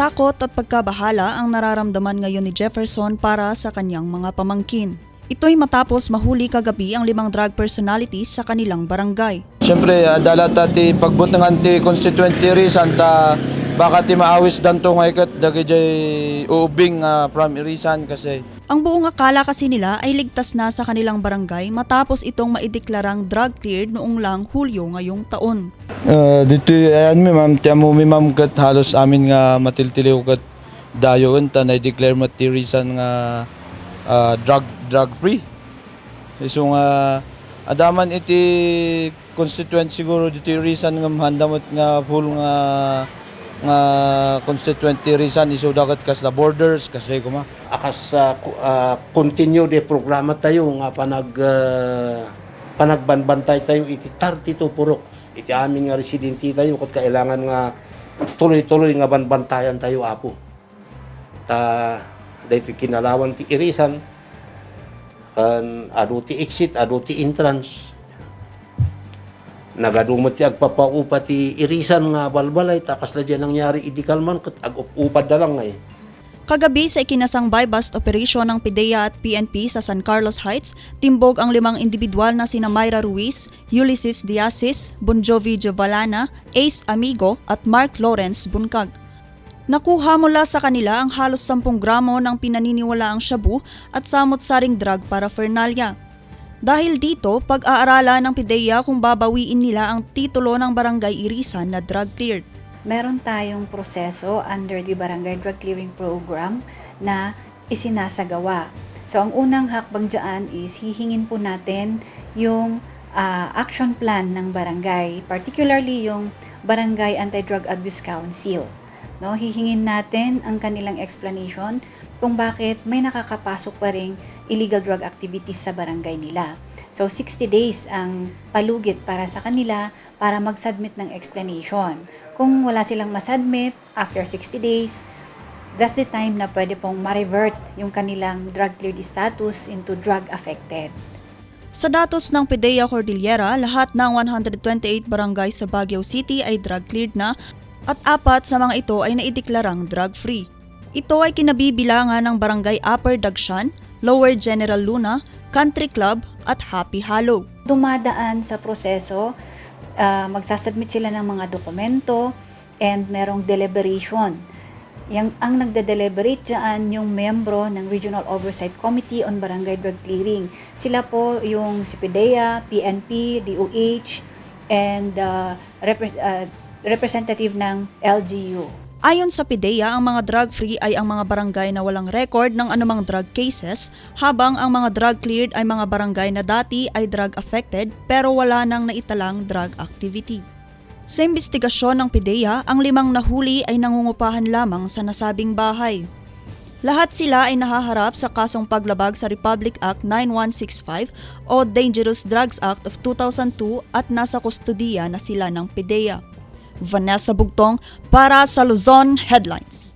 Takot at pagkabahala ang nararamdaman ngayon ni Jefferson para sa kanyang mga pamangkin. Ito'y matapos mahuli kagabi ang 5 drug personalities sa kanilang barangay. Siyempre, dalata ti pagbutangan ti constituent Irisan ta baka ti maawis danto nga ikat dagi jay uubing from Irisan kasi. Ang buong akala kasi nila ay ligtas na sa kanilang barangay matapos itong maideklarang drug cleared noong lang Hulyo ngayong taon. Dito ayan mi ma'am, tiamo mi ma'am kat halos amin nga matiltiliw kat dayon ta na declare mat ti Irisan nga drug free. So nga adaman iti constituent siguro dito Irisan nga mahandamot nga full nga constituent Irisan isudakat kas la borders kasi kuma akas continue de programa tayo nga panagbanbantay tayo iti 32 purok iti amin nga residente tayo kat kailangan nga tuloy-tuloy nga banbantayan tayo apo ta dahil kinalawan ti Irisan kan adu ti exit adu ti entrance nagadumot ti agpapaupa ti Irisan nga balbalay takas na dyan nangyari idikalman kat agupupad na lang ngay. Kagabi sa ikinasang buy-bust operation ng PIDEA at PNP sa San Carlos Heights, timbog ang 5 individual na sina Myra Ruiz, Ulysses Diasis, Bonjovi Jovalana, Ace Amigo at Mark Lawrence Bunkag. Nakuha mula sa kanila ang halos 10 gramo ng pinaniniwalaang shabu at samot-saring drug paraphernalia. Dahil dito, pag-aaralan ng PIDEA kung babawiin nila ang titulo ng Barangay Irisan na drug cleared. Meron tayong proseso under the Barangay Drug Clearing Program na isinasagawa. So ang unang hakbang dyan is hihingin po natin yung action plan ng barangay, particularly yung Barangay Anti-Drug Abuse Council. No, hihingin natin ang kanilang explanation kung bakit may nakakapasok pa ring illegal drug activities sa barangay nila. So 60 days ang palugit para sa kanila para mag-submit ng explanation. Kung wala silang masubmit after 60 days, that's the time na pwede pong ma-revert yung kanilang drug cleared status into drug affected. Sa datos ng PIDEA Cordillera, lahat ng 128 barangay sa Baguio City ay drug cleared na at 4 sa mga ito ay naideklarang drug-free. Ito ay kinabibilangan ng Barangay Upper Dagshan, Lower General Luna, Country Club at Happy Hollow. Dumadaan sa proseso, magsasubmit sila ng mga dokumento and merong deliberation. Ang nagde-deliberate dyan yung membro ng Regional Oversight Committee on Barangay Drug Clearing. Sila po yung si PIDEA, PNP, DOH, and representative ng LGU. Ayon sa PIDEA, ang mga drug-free ay ang mga barangay na walang record ng anumang drug cases, habang ang mga drug-cleared ay mga barangay na dati ay drug-affected pero wala nang naitalang drug activity. Sa imbestigasyon ng PIDEA, ang 5 nahuli ay nangungupahan lamang sa nasabing bahay. Lahat sila ay nahaharap sa kasong paglabag sa Republic Act 9165 o Dangerous Drugs Act of 2002 at nasa kustodiya na sila ng PIDEA. Vanessa Bugtong para sa Luzon Headlines.